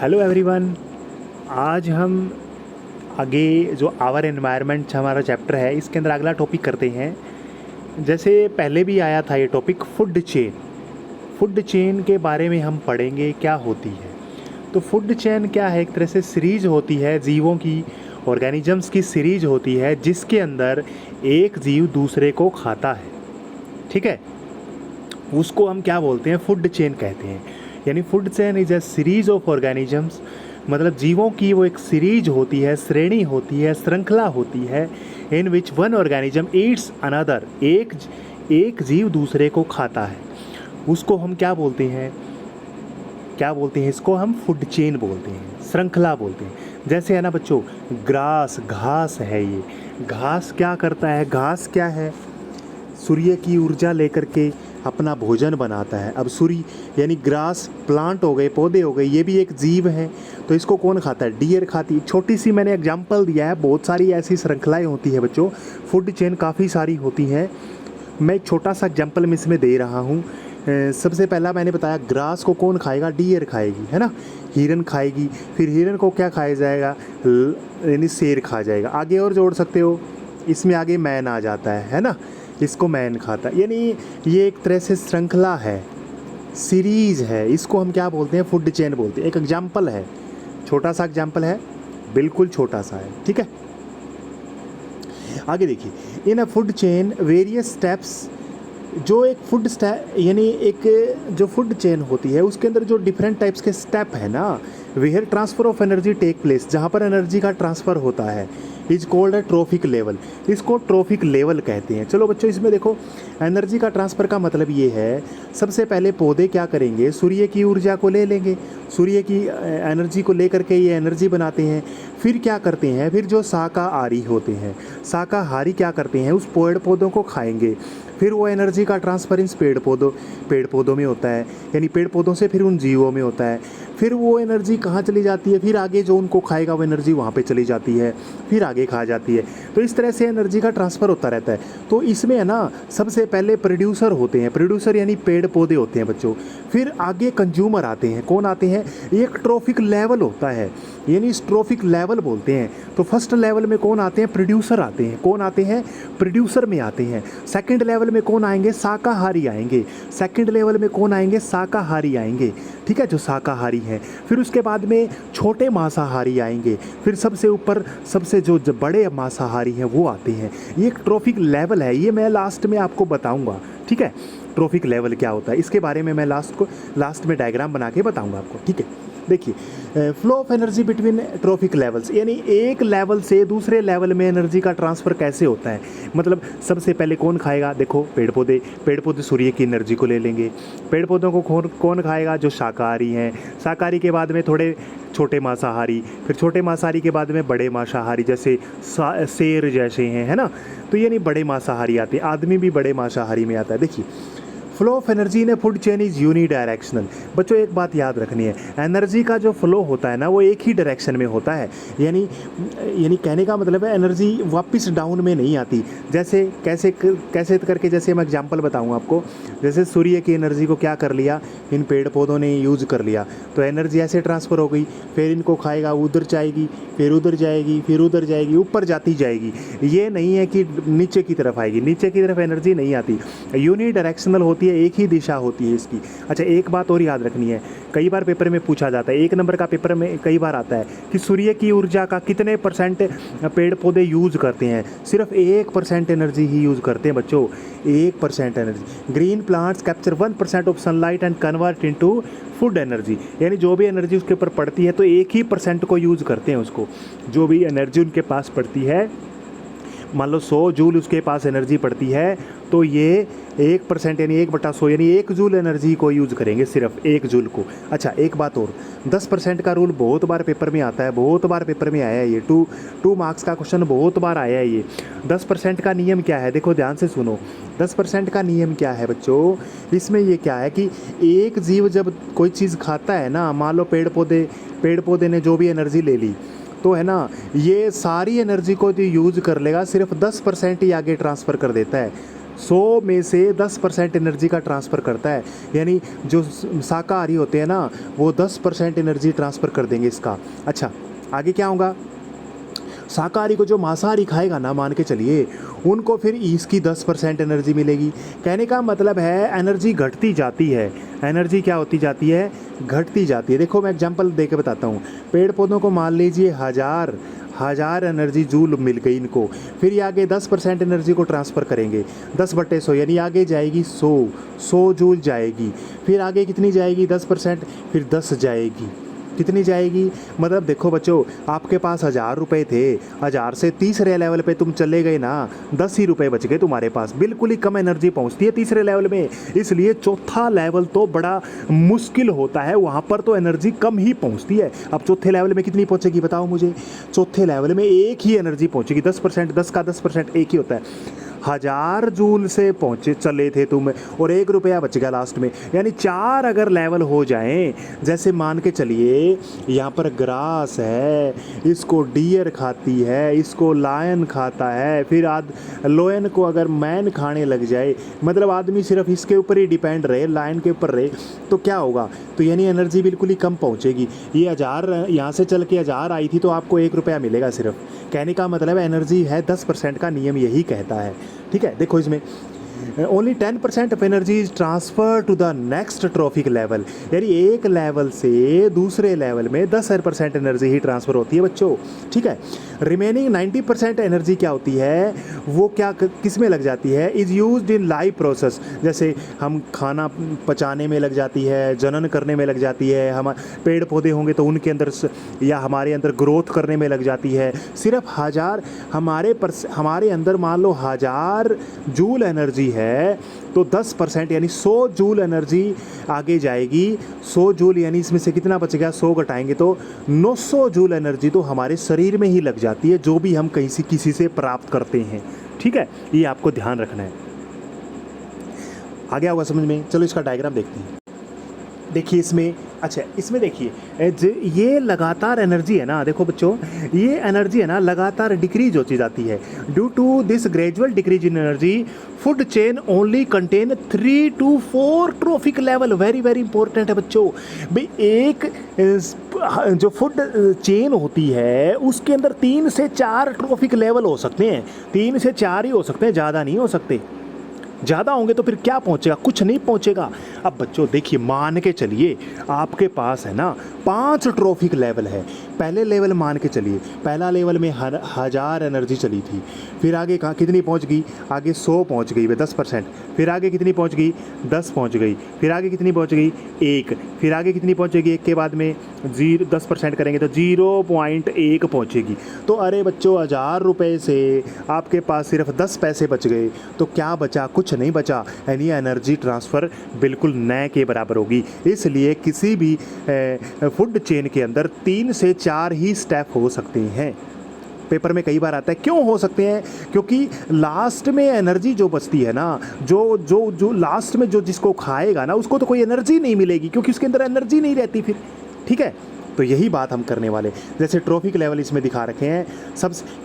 Hello everyone. आज हम आगे जो आवर एनवायरनमेंट हमारा चैप्टर है इसके अंदर अगला टॉपिक करते हैं। जैसे पहले भी आया था ये topic food chain. Food chain के बारे में हम पढ़ेंगे क्या होती है। तो फूड चेन क्या है, एक तरह से सीरीज होती है जीवों की, ऑर्गेनिजम्स की सीरीज होती है जिसके अंदर एक जीव दूसरे को खाता है। ठीक है, उसको हम क्या बोलते हैं, फूड चेन कहते हैं। यानी food chain is a series of organisms, मतलब जीवों की वो एक सीरीज होती है, श्रेणी होती है, श्रृंखला होती है, in which one organism eats another, एक जीव दूसरे को खाता है। उसको हम क्या बोलते हैं, इसको हम फूड चेन बोलते हैं, श्रृंखला बोलते हैं। जैसे है ना बच्चों, ग्रास, घास है। ये घास क्या करता है, घास क्या है, सूर्य की ऊर्जा लेकर के अपना भोजन बनाता है। अब सूर्य यानी ग्रास, प्लांट हो गए, पौधे हो गए, ये भी एक जीव है। तो इसको कौन खाता है, डियर खाती है। छोटी सी मैंने एग्जांपल दिया है, बहुत सारी ऐसी श्रृंखलाएं होती है बच्चों, फूड चेन काफ़ी सारी होती हैं। मैं एक छोटा सा एग्जांपल मैं इसमें दे रहा हूँ। सबसे पहला मैंने बताया ग्रास को कौन खाएगा, डियर खाएगी, है ना, हिरन खाएगी। फिर हिरन को क्या खाया जाएगा, यानी शेर खा जाएगा। आगे और जोड़ सकते हो, इसमें आगे मैन आ जाता है ना, इसको मैन खाता है। यानी ये एक तरह से श्रृंखला है, सीरीज है, इसको हम क्या बोलते हैं, फूड चेन बोलते हैं। एक एग्जाम्पल है, छोटा सा एग्जाम्पल है, बिल्कुल छोटा सा है। ठीक है, आगे देखिए, in a food chain various steps. जो एक फूड यानी एक जो फूड चेन होती है उसके अंदर जो डिफरेंट टाइप्स के स्टेप है ना, where transfer of energy take place, जहाँ पर एनर्जी का ट्रांसफ़र होता है, is called a trophic level. इसको ट्रॉफिक लेवल कहते हैं। चलो बच्चों, इसमें देखो, एनर्जी का ट्रांसफ़र का मतलब ये है, सबसे पहले पौधे क्या करेंगे, सूर्य की ऊर्जा को ले लेंगे, सूर्य की एनर्जी को लेकर के ये एनर्जी बनाते हैं। फिर क्या करते हैं, फिर जो शाकाहारी होते हैं, शाकाहारी क्या करते हैं, उस पेड़ पौधों को खाएंगे। फिर वो एनर्जी का ट्रांसफरेंस पेड़ पौधों में होता है, यानी पेड़ पौधों से फिर उन जीवों में होता है। फिर वो एनर्जी कहाँ चली जाती है, फिर आगे जो उनको खाएगा वो एनर्जी वहाँ पे चली जाती है, फिर आगे खा जाती है। तो इस तरह से एनर्जी का ट्रांसफ़र होता रहता है। तो इसमें है ना, सबसे पहले प्रोड्यूसर होते हैं, प्रोड्यूसर यानी पेड़ पौधे होते हैं बच्चों। फिर आगे कंज्यूमर आते हैं, कौन आते हैं, एक ट्रॉफिक लेवल होता है, यानी इस ट्रॉफिक लेवल बोलते हैं। तो फर्स्ट लेवल में कौन आते हैं, प्रोड्यूसर आते हैं, कौन आते हैं, प्रोड्यूसर में आते हैं। सेकंड लेवल में कौन आएंगे, शाकाहारी आएंगे। सेकंड लेवल में कौन आएंगे, शाकाहारी आएंगे, ठीक है, जो शाकाहारी हैं। फिर उसके बाद में छोटे मांसाहारी आएंगे। फिर सबसे ऊपर सबसे जो बड़े मांसाहारी हैं वो आते हैं। ये एक ट्रॉफिक लेवल है, ये मैं लास्ट में आपको बताऊंगा। ठीक है, ट्रॉफिक लेवल क्या होता है इसके बारे में मैं लास्ट में डायग्राम बना के बताऊंगा आपको। ठीक है, देखिए, flow of energy between trophic levels, यानी एक लेवल से दूसरे लेवल में एनर्जी का ट्रांसफ़र कैसे होता है। मतलब सबसे पहले कौन खाएगा, देखो पेड़ पौधे सूर्य की एनर्जी को ले लेंगे। पेड़ पौधों को कौन खाएगा, जो शाकाहारी हैं। शाकाहारी के बाद में थोड़े छोटे मांसाहारी, फिर छोटे मांसाहारी के बाद में बड़े मांसाहारी, जैसे शेर जैसे हैं, है ना। तो यानी बड़े मांसाहारी आते हैं, आदमी भी बड़े मांसाहारी में आता है। देखिए, flow of energy in A food chain is unidirectional. बच्चों एक बात याद रखनी है, एनर्जी का जो फ्लो होता है ना वो एक ही डायरेक्शन में होता है। यानी कहने का मतलब है एनर्जी वापस डाउन में नहीं आती। जैसे कैसे करके, जैसे मैं एग्जांपल बताऊं आपको। जैसे सूर्य की एनर्जी को क्या कर लिया, इन पेड़ पौधों ने यूज़ कर लिया, तो एनर्जी ऐसे ट्रांसफ़र हो गई। फिर इनको खाएगा, उधर जाएगी, फिर उधर जाएगी, फिर उधर जाएगी, ऊपर जाती जाएगी। ये नहीं है कि नीचे की तरफ आएगी, नीचे की तरफ एनर्जी नहीं आती, यूनिडायरेक्शनल होती है, एक ही दिशा होती है इसकी। अच्छा, एक बात और याद रखनी है, कई बार पेपर में पूछा जाता है, 1 नंबर का पेपर में कई बार आता है कि सूर्य की ऊर्जा का कितने % पेड़ पौधे यूज़ करते हैं। सिर्फ 1% एनर्जी ही यूज़ करते हैं बच्चों, 1% energy. Green plants capture 1% of sunlight and convert into food energy, यानी जो भी एनर्जी उसके ऊपर पड़ती है तो 1 ही % को यूज़ करते हैं उसको। जो भी एनर्जी उनके पास पड़ती है, मान लो 100 जूल उसके पास एनर्जी पड़ती है, तो ये 1% यानी 1/100 यानी 1 जूल एनर्जी को यूज़ करेंगे, सिर्फ 1 जूल को। अच्छा, एक बात और, 10% का रूल बहुत बार पेपर में आता है, बहुत बार पेपर में आया है ये, 2 मार्क्स का क्वेश्चन बहुत बार आया है ये। 10% का नियम क्या है, देखो ध्यान से सुनो। 10% का नियम क्या है बच्चों, इसमें ये क्या है कि एक जीव जब कोई चीज़ खाता है ना, मान लो पेड़ पौधे ने जो भी एनर्जी ले ली, तो है ना, ये सारी एनर्जी को यूज़ कर लेगा, सिर्फ 10% ही आगे ट्रांसफ़र कर देता है। 100 में से 10% एनर्जी का ट्रांसफ़र करता है, यानी जो शाकाहारी होते हैं ना वो 10% एनर्जी ट्रांसफ़र कर देंगे इसका। अच्छा आगे क्या होगा, शाकाहारी को जो मांसाहारी खाएगा ना, मान के चलिए उनको फिर इसकी 10% एनर्जी मिलेगी। कहने का मतलब है एनर्जी घटती जाती है, एनर्जी क्या होती जाती है, घटती जाती है। देखो मैं एग्जांपल दे के बताता हूँ। पेड़ पौधों को मान लीजिए हज़ार एनर्जी जूल मिल गई इनको, फिर ये आगे 10% एनर्जी को ट्रांसफ़र करेंगे, 10/100 यानी आगे जाएगी 100 जूल जाएगी। फिर आगे कितनी जाएगी, 10%, फिर 10 जाएगी। कितनी जाएगी, मतलब देखो बच्चों आपके पास 1000 रुपये थे, 1000 से तीसरे लेवल पे तुम चले गए ना, 10 ही रुपये बच गए तुम्हारे पास। बिल्कुल ही कम एनर्जी पहुंचती है तीसरे लेवल में, इसलिए चौथा लेवल तो बड़ा मुश्किल होता है, वहाँ पर तो एनर्जी कम ही पहुँचती है। अब चौथे लेवल में कितनी पहुँचेगी बताओ मुझे, चौथे लेवल में एक ही एनर्जी पहुँचेगी, 10%, 10 का 10% एक ही होता है। 1000 जूल से पहुँचे चले थे तुम और 1 रुपया बच गया लास्ट में, यानी 4 अगर लेवल हो जाएं, जैसे मान के चलिए यहाँ पर ग्रास है, इसको डियर खाती है, इसको लायन खाता है, फिर लोयन को अगर मैन खाने लग जाए, मतलब आदमी सिर्फ इसके ऊपर ही डिपेंड रहे, लायन के ऊपर रहे, तो क्या होगा, तो यानी एनर्जी बिल्कुल ही कम पहुँचेगी। ये 1000 यहाँ से चल के 1000 आई थी तो आपको 1 रुपया मिलेगा सिर्फ। कहने का मतलब एनर्जी है 10% का नियम यही कहता है। ठीक है, देखो इसमें only 10% of energy is transfer to the next trophic level, यानी एक लेवल से दूसरे लेवल में 10% एनर्जी ही ट्रांसफ़र होती है बच्चों। ठीक है, रिमेनिंग 90% एनर्जी क्या होती है, वो क्या किस में लग जाती है, is used in life process, जैसे हम खाना पचाने में लग जाती है, जनन करने में लग जाती है, हम पेड़ पौधे होंगे तो उनके अंदर या हमारे अंदर ग्रोथ करने में लग जाती है। सिर्फ 1000 हमारे अंदर मान लो 1000 जूल एनर्जी है तो 10% यानी 100 जूल एनर्जी आगे जाएगी। 100 जूल यानी इसमें से कितना बच गया, 100 घटाएंगे तो 900 जूल एनर्जी तो हमारे शरीर में ही लग जाती है, जो भी हम कहीं से किसी से प्राप्त करते हैं। ठीक है, ये आपको ध्यान रखना है। आगे होगा समझ में, चलो इसका डायग्राम देखते हैं। देखिए इसमें, अच्छा इसमें देखिए ये लगातार एनर्जी है ना, देखो बच्चों ये एनर्जी है ना लगातार डिक्रीज होती जाती है। Due to this gradual decrease in energy food chain only contain 3 to 4 trophic level. Very very important है बच्चों भाई, एक जो फूड चेन होती है उसके अंदर 3 से 4 ट्रॉफिक लेवल हो सकते हैं, 3 से 4 ही हो सकते हैं, ज़्यादा नहीं हो सकते। ज़्यादा होंगे तो फिर क्या पहुंचेगा, कुछ नहीं पहुंचेगा। अब बच्चों देखिए मान के चलिए आपके पास है ना 5 ट्रॉफिक लेवल है। पहले लेवल मान के चलिए, पहला लेवल में 1000 एनर्जी चली थी, फिर आगे कहाँ कितनी पहुंच गई, आगे 100 पहुंच गई 10%, फिर आगे कितनी पहुंच गई 10 पहुंच गई, फिर आगे कितनी पहुंच गई 1, फिर आगे कितनी पहुंचेगी 1 के बाद में 10% करेंगे तो 0.1 पहुंचेगी। तो अरे बच्चों 1000 रुपये से आपके पास सिर्फ 10 पैसे बच गए, तो क्या बचा, कुछ नहीं बचा, यानी एनर्जी ट्रांसफ़र बिल्कुल नए के बराबर होगी। इसलिए किसी भी फूड चेन के अंदर 3 से 4 ही स्टेप हो सकते हैं। पेपर में कई बार आता है, क्यों हो सकते हैं, क्योंकि लास्ट में एनर्जी जो बचती है ना, जो लास्ट में जो जिसको खाएगा ना उसको तो कोई एनर्जी नहीं मिलेगी, क्योंकि उसके अंदर एनर्जी नहीं रहती फिर। ठीक है, तो यही बात हम करने वाले। जैसे ट्रॉफिक लेवल इसमें दिखा रखे हैं,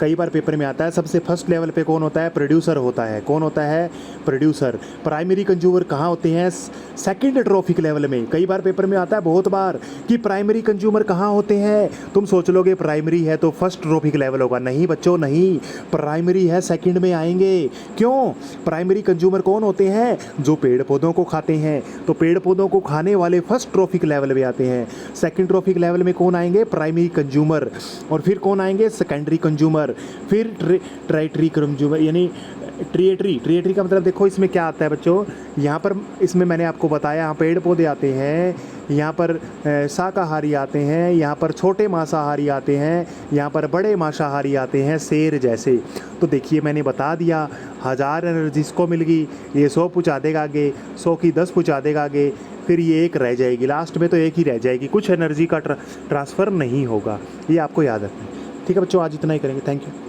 कई बार पेपर में आता है, सबसे फर्स्ट लेवल पे कौन होता है, प्रोड्यूसर होता है। कौन होता है, प्रोड्यूसर। प्राइमरी कंज्यूमर कहाँ होते हैं, सेकंड ट्रॉफिक लेवल में। कई बार पेपर में आता है बहुत बार कि प्राइमरी कंज्यूमर कहाँ होते हैं, तुम सोच लोगे प्राइमरी है तो फर्स्ट ट्रॉफिक लेवल होगा, नहीं बच्चों नहीं, प्राइमरी है सेकंड में आएंगे। क्यों, प्राइमरी कंज्यूमर कौन होते हैं, जो पेड़ पौधों को खाते हैं, तो पेड़ पौधों को खाने वाले फर्स्ट ट्रॉफिक लेवल में आते हैं। सेकंड ट्रॉफिक लेवल में कौन आएंगे, प्राइमरी कंज्यूमर, और फिर कौन आएंगे, सेकेंडरी कंज्यूमर, फिर टर्टियरी कंज्यूमर, यानी ट्रिएटरी का मतलब देखो इसमें क्या आता है बच्चों, यहाँ पर इसमें मैंने आपको बताया, यहाँ पेड़ पौधे आते हैं, यहाँ पर शाकाहारी आते हैं, यहाँ पर छोटे मांसाहारी आते हैं, यहाँ पर बड़े मांसाहारी आते हैं, शेर जैसे। तो देखिए मैंने बता दिया, 1000 एनर्जी इसको मिल गई, ये 100 पहुँचा देगा आगे, 100 की 10 पहुँचा देगा आगे, फिर ये 1 रह जाएगी, लास्ट में तो 1 ही रह जाएगी, कुछ एनर्जी का ट्रांसफ़र नहीं होगा। ये आपको याद रखना है। ठीक है बच्चों, आज इतना ही करेंगे, थैंक यू।